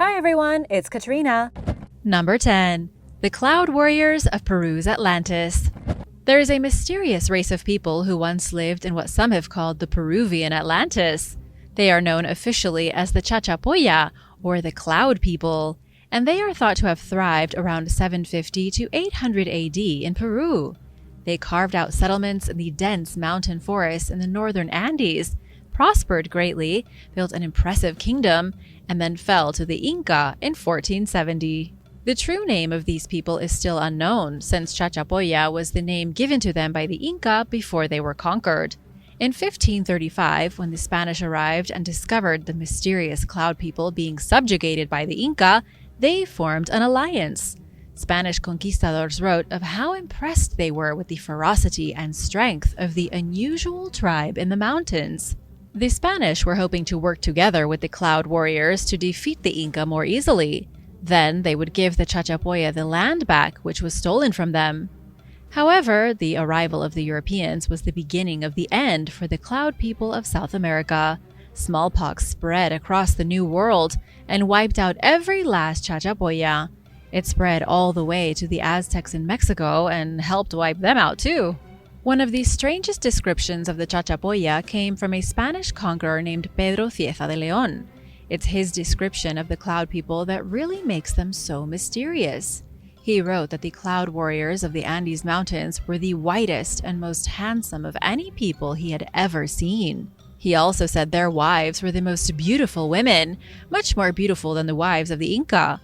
Hi everyone, it's Katrina. Number 10. The Cloud Warriors of Peru's Atlantis. There is a mysterious race of people who once lived in what some have called the Peruvian Atlantis. They are known officially as the Chachapoya, or the Cloud People, and they are thought to have thrived around 750 to 800 AD in Peru. They carved out settlements in the dense mountain forests in the northern Andes, prospered greatly, built an impressive kingdom, and then fell to the Inca in 1470. The true name of these people is still unknown, since Chachapoya was the name given to them by the Inca before they were conquered. In 1535, when the Spanish arrived and discovered the mysterious Cloud People being subjugated by the Inca, they formed an alliance. Spanish conquistadors wrote of how impressed they were with the ferocity and strength of the unusual tribe in the mountains. The Spanish were hoping to work together with the Cloud Warriors to defeat the Inca more easily. Then they would give the Chachapoya the land back, which was stolen from them. However, the arrival of the Europeans was the beginning of the end for the Cloud People of South America. Smallpox spread across the New World and wiped out every last Chachapoya. It spread all the way to the Aztecs in Mexico and helped wipe them out too. One of the strangest descriptions of the Chachapoya came from a Spanish conqueror named Pedro Cieza de León. It's his description of the Cloud People that really makes them so mysterious. He wrote that the Cloud Warriors of the Andes Mountains were the whitest and most handsome of any people he had ever seen. He also said their wives were the most beautiful women, much more beautiful than the wives of the Inca.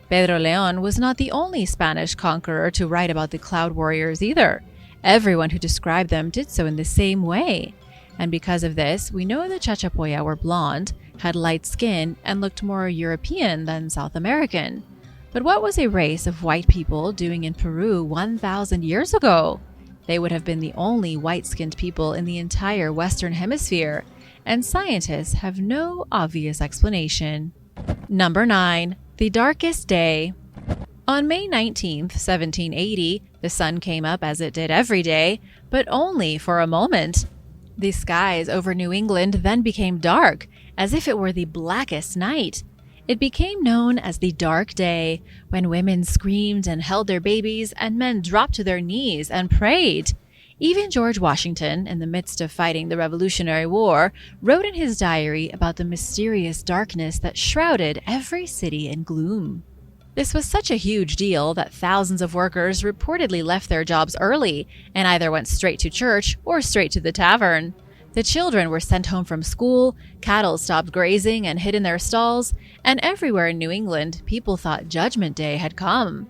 Pedro León was not the only Spanish conqueror to write about the Cloud Warriors either. Everyone who described them did so in the same way. And because of this, we know the Chachapoya were blonde, had light skin, and looked more European than South American. But what was a race of white people doing in Peru 1,000 years ago? They would have been the only white-skinned people in the entire Western Hemisphere, and scientists have no obvious explanation. Number 9. The Darkest Day. On May 19, 1780, the sun came up as it did every day, but only for a moment. The skies over New England then became dark, as if it were the blackest night. It became known as the Dark Day, when women screamed and held their babies and men dropped to their knees and prayed. Even George Washington, in the midst of fighting the Revolutionary War, wrote in his diary about the mysterious darkness that shrouded every city in gloom. This was such a huge deal that thousands of workers reportedly left their jobs early and either went straight to church or straight to the tavern. The children were sent home from school, cattle stopped grazing and hid in their stalls, and everywhere in New England, people thought Judgment Day had come.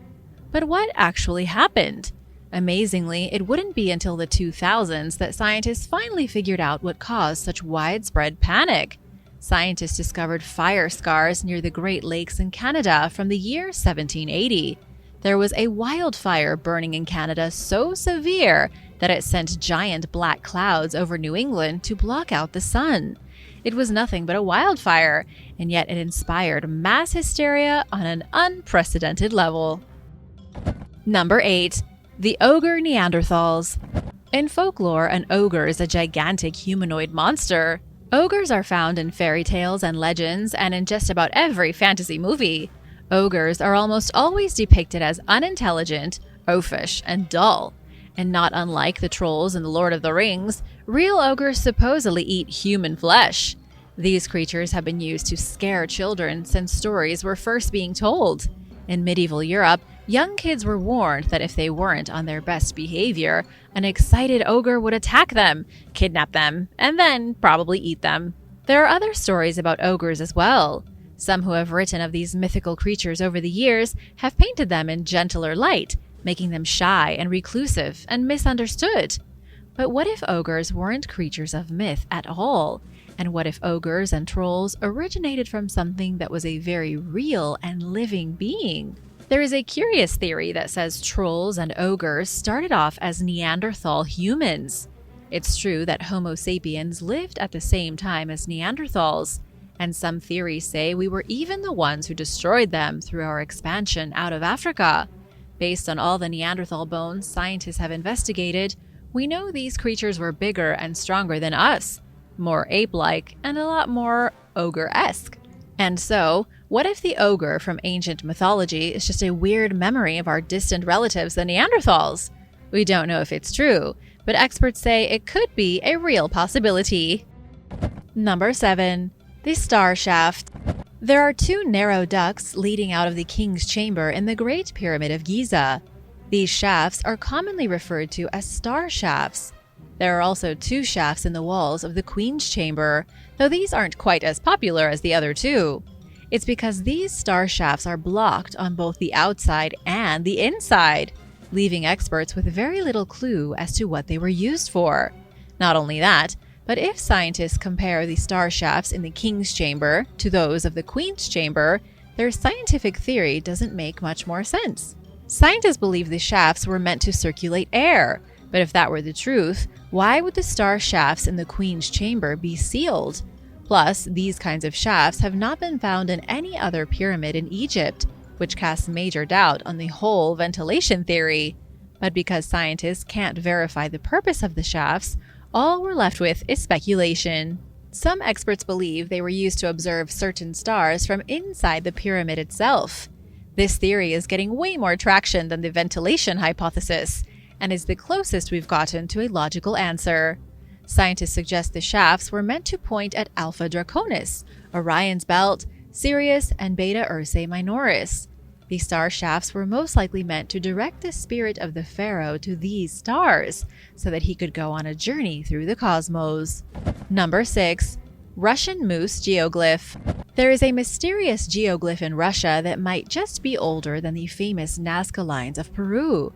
But what actually happened? Amazingly, it wouldn't be until the 2000s that scientists finally figured out what caused such widespread panic. Scientists discovered fire scars near the Great Lakes in Canada from the year 1780. There was a wildfire burning in Canada so severe that it sent giant black clouds over New England to block out the sun. It was nothing but a wildfire, and yet it inspired mass hysteria on an unprecedented level. Number 8. The Ogre Neanderthals. In folklore, an ogre is a gigantic humanoid monster. Ogres are found in fairy tales and legends and in just about every fantasy movie. Ogres are almost always depicted as unintelligent, oafish, and dull. And not unlike the trolls in The Lord of the Rings, real ogres supposedly eat human flesh. These creatures have been used to scare children since stories were first being told. In medieval Europe, young kids were warned that if they weren't on their best behavior, an excited ogre would attack them, kidnap them, and then probably eat them. There are other stories about ogres as well. Some who have written of these mythical creatures over the years have painted them in gentler light, making them shy and reclusive and misunderstood. But what if ogres weren't creatures of myth at all? And what if ogres and trolls originated from something that was a very real and living being? There is a curious theory that says trolls and ogres started off as Neanderthal humans. It's true that Homo sapiens lived at the same time as Neanderthals, and some theories say we were even the ones who destroyed them through our expansion out of Africa. Based on all the Neanderthal bones scientists have investigated, we know these creatures were bigger and stronger than us, more ape-like, and a lot more ogre-esque. And so, What if the ogre from ancient mythology is just a weird memory of our distant relatives, the Neanderthals? We don't know if it's true, but experts say it could be a real possibility. Number 7. The Star Shaft. There are 2 narrow ducts leading out of the King's Chamber in the Great Pyramid of Giza. These shafts are commonly referred to as star shafts. There are also 2 shafts in the walls of the Queen's Chamber, though these aren't quite as popular as the other 2. It's because these star shafts are blocked on both the outside and the inside, leaving experts with very little clue as to what they were used for. Not only that, but if scientists compare the star shafts in the King's Chamber to those of the Queen's Chamber, their scientific theory doesn't make much more sense. Scientists believe the shafts were meant to circulate air, but if that were the truth, why would the star shafts in the Queen's Chamber be sealed? Plus, these kinds of shafts have not been found in any other pyramid in Egypt, which casts major doubt on the whole ventilation theory. But because scientists can't verify the purpose of the shafts, all we're left with is speculation. Some experts believe they were used to observe certain stars from inside the pyramid itself. This theory is getting way more traction than the ventilation hypothesis, and is the closest we've gotten to a logical answer. Scientists suggest the shafts were meant to point at Alpha Draconis, Orion's Belt, Sirius, and Beta Ursae Minoris. The star shafts were most likely meant to direct the spirit of the pharaoh to these stars, so that he could go on a journey through the cosmos. Number 6. Russian Moose Geoglyph. There is a mysterious geoglyph in Russia that might just be older than the famous Nazca lines of Peru.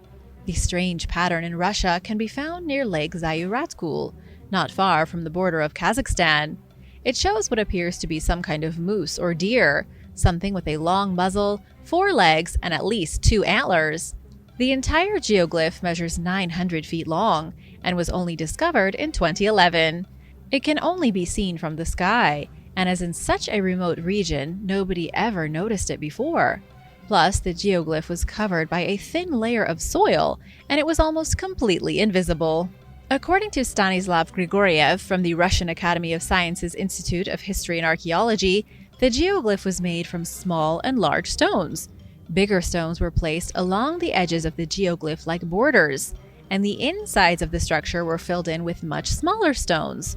The strange pattern in Russia can be found near Lake Zayuratkul, not far from the border of Kazakhstan. It shows what appears to be some kind of moose or deer, something with a long muzzle, 4 legs, and at least 2 antlers. The entire geoglyph measures 900 feet long and was only discovered in 2011. It can only be seen from the sky, and as in such a remote region, nobody ever noticed it before. Plus, the geoglyph was covered by a thin layer of soil, and it was almost completely invisible. According to Stanislav Grigoriev from the Russian Academy of Sciences Institute of History and Archaeology, the geoglyph was made from small and large stones. Bigger stones were placed along the edges of the geoglyph like borders, and the insides of the structure were filled in with much smaller stones.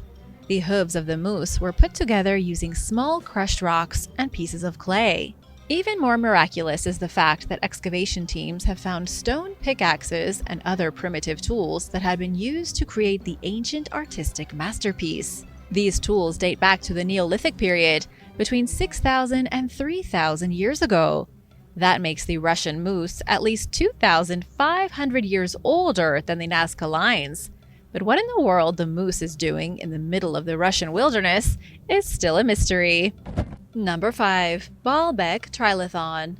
The hooves of the moose were put together using small crushed rocks and pieces of clay. Even more miraculous is the fact that excavation teams have found stone pickaxes and other primitive tools that had been used to create the ancient artistic masterpiece. These tools date back to the Neolithic Period, between 6,000 and 3,000 years ago. That makes the Russian moose at least 2,500 years older than the Nazca lines. But what in the world the moose is doing in the middle of the Russian wilderness is still a mystery. Number 5. Baalbek Trilithon.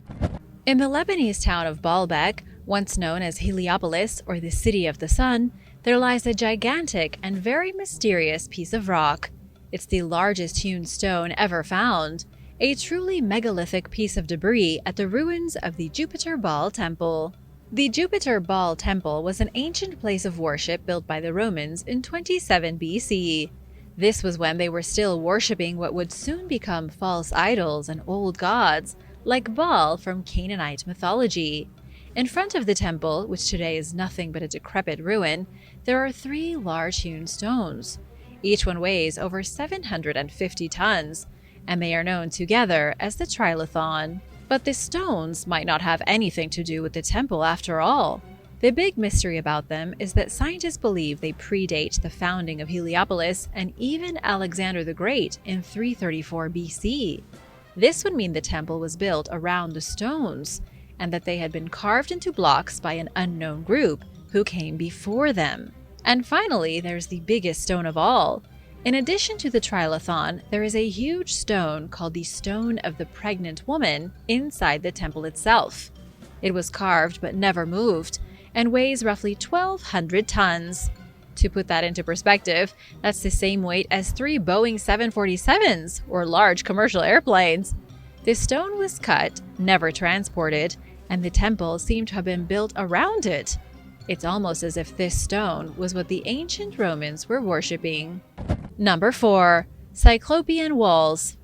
In the Lebanese town of Baalbek, once known as Heliopolis or the City of the Sun, there lies a gigantic and very mysterious piece of rock. It's the largest hewn stone ever found, a truly megalithic piece of debris at the ruins of the Jupiter Baal Temple. The Jupiter Baal Temple was an ancient place of worship built by the Romans in 27 BC. This was when they were still worshipping what would soon become false idols and old gods, like Baal from Canaanite mythology. In front of the temple, which today is nothing but a decrepit ruin, there are 3 large hewn stones. Each one weighs over 750 tons, and they are known together as the Trilithon. But the stones might not have anything to do with the temple after all. The big mystery about them is that scientists believe they predate the founding of Heliopolis and even Alexander the Great in 334 BC. This would mean the temple was built around the stones, and that they had been carved into blocks by an unknown group who came before them. And finally, there's the biggest stone of all. In addition to the Trilithon, there is a huge stone called the Stone of the Pregnant Woman inside the temple itself. It was carved but never moved, and weighs roughly 1,200 tons. To put that into perspective, that's the same weight as 3 Boeing 747s, or large commercial airplanes. This stone was cut, never transported, and the temple seemed to have been built around it. It's almost as if this stone was what the ancient Romans were worshipping. Number 4. Cyclopean Walls.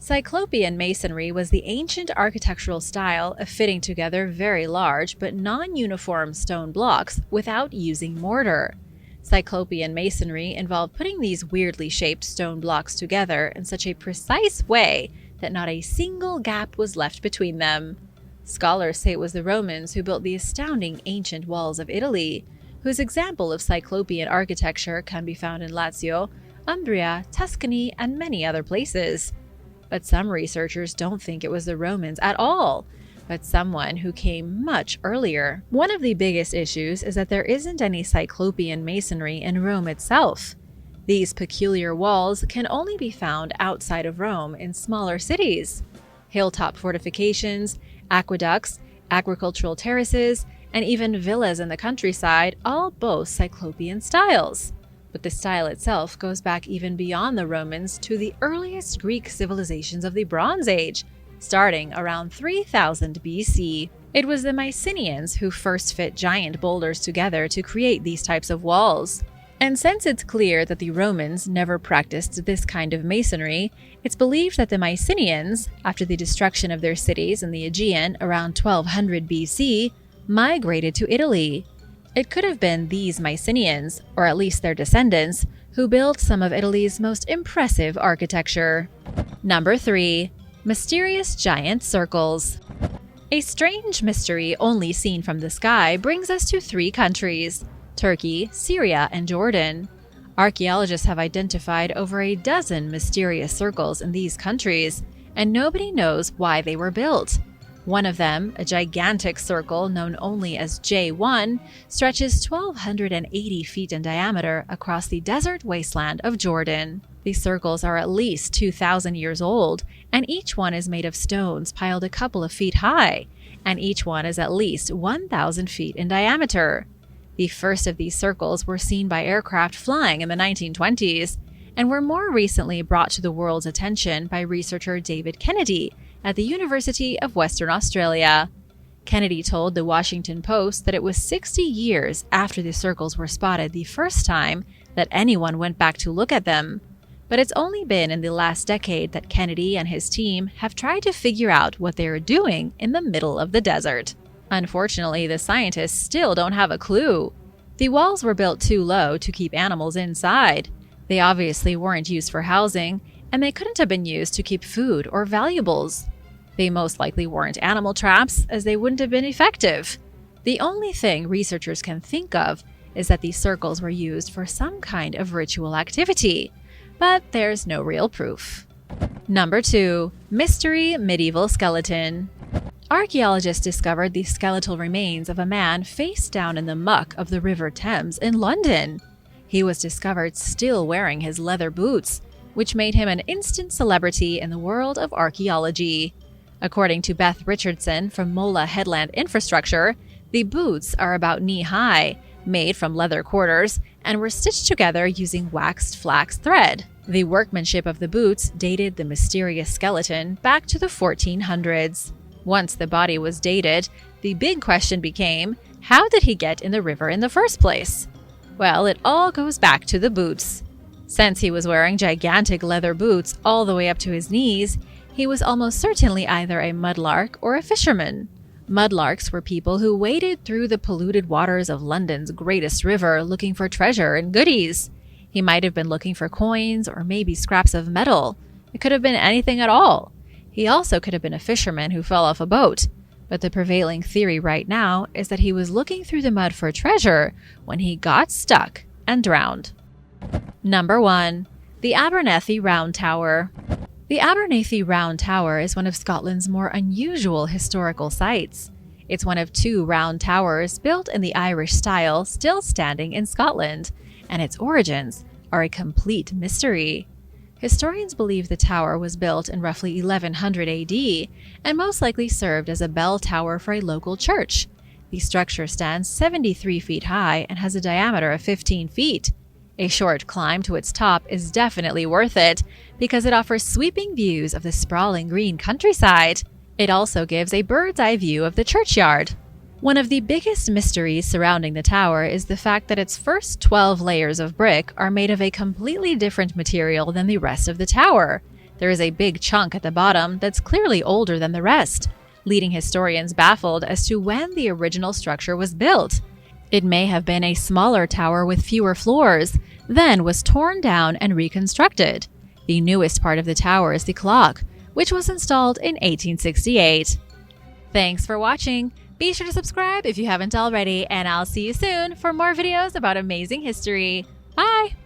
Cyclopean masonry was the ancient architectural style of fitting together very large but non-uniform stone blocks without using mortar. Cyclopean masonry involved putting these weirdly shaped stone blocks together in such a precise way that not a single gap was left between them. Scholars say it was the Romans who built the astounding ancient walls of Italy, whose example of Cyclopean architecture can be found in Lazio, Umbria, Tuscany, and many other places. But some researchers don't think it was the Romans at all, but someone who came much earlier. One of the biggest issues is that there isn't any Cyclopean masonry in Rome itself. These peculiar walls can only be found outside of Rome in smaller cities. Hilltop fortifications, aqueducts, agricultural terraces, and even villas in the countryside all boast Cyclopean styles. But the style itself goes back even beyond the Romans to the earliest Greek civilizations of the Bronze Age, starting around 3000 BC. It was the Mycenaeans who first fit giant boulders together to create these types of walls. And since it's clear that the Romans never practiced this kind of masonry, it's believed that the Mycenaeans, after the destruction of their cities in the Aegean around 1200 BC, migrated to Italy. It could have been these Mycenaeans, or at least their descendants, who built some of Italy's most impressive architecture. Number 3. Mysterious giant circles. A strange mystery only seen from the sky brings us to 3 countries: Turkey, Syria, and Jordan. Archaeologists have identified over a dozen mysterious circles in these countries, and nobody knows why they were built. One of them, a gigantic circle known only as J1, stretches 1,280 feet in diameter across the desert wasteland of Jordan. These circles are at least 2,000 years old, and each one is made of stones piled a couple of feet high, and each one is at least 1,000 feet in diameter. The first of these circles were seen by aircraft flying in the 1920s, and were more recently brought to the world's attention by researcher David Kennedy at the University of Western Australia. Kennedy told the Washington Post that it was 60 years after the circles were spotted the first time that anyone went back to look at them. But it's only been in the last decade that Kennedy and his team have tried to figure out what they are doing in the middle of the desert. Unfortunately, the scientists still don't have a clue. The walls were built too low to keep animals inside. They obviously weren't used for housing, and they couldn't have been used to keep food or valuables. They most likely weren't animal traps, as they wouldn't have been effective. The only thing researchers can think of is that these circles were used for some kind of ritual activity, but there's no real proof. Number 2. Mystery medieval skeleton. Archaeologists discovered the skeletal remains of a man face down in the muck of the River Thames in London. He was discovered still wearing his leather boots, which made him an instant celebrity in the world of archaeology. According to Beth Richardson from Mola Headland Infrastructure, the boots are about knee-high, made from leather quarters, and were stitched together using waxed flax thread. The workmanship of the boots dated the mysterious skeleton back to the 1400s. Once the body was dated, the big question became, how did he get in the river in the first place? Well, it all goes back to the boots. Since he was wearing gigantic leather boots all the way up to his knees, he was almost certainly either a mudlark or a fisherman. Mudlarks were people who waded through the polluted waters of London's greatest river looking for treasure and goodies. He might have been looking for coins or maybe scraps of metal. It could have been anything at all. He also could have been a fisherman who fell off a boat. But the prevailing theory right now is that he was looking through the mud for treasure when he got stuck and drowned. Number 1. The Abernethy Round Tower. The Abernethy Round Tower is one of Scotland's more unusual historical sites. It's one of 2 round towers built in the Irish style still standing in Scotland, and its origins are a complete mystery. Historians believe the tower was built in roughly 1100 AD and most likely served as a bell tower for a local church. The structure stands 73 feet high and has a diameter of 15 feet. A short climb to its top is definitely worth it because it offers sweeping views of the sprawling green countryside. It also gives a bird's eye view of the churchyard. One of the biggest mysteries surrounding the tower is the fact that its first 12 layers of brick are made of a completely different material than the rest of the tower. There is a big chunk at the bottom that's clearly older than the rest, leaving historians baffled as to when the original structure was built. It may have been a smaller tower with fewer floors, then was torn down and reconstructed. The newest part of the tower is the clock, which was installed in 1868. Thanks for watching. Be sure to subscribe if you haven't already, and I'll see you soon for more videos about amazing history. Bye!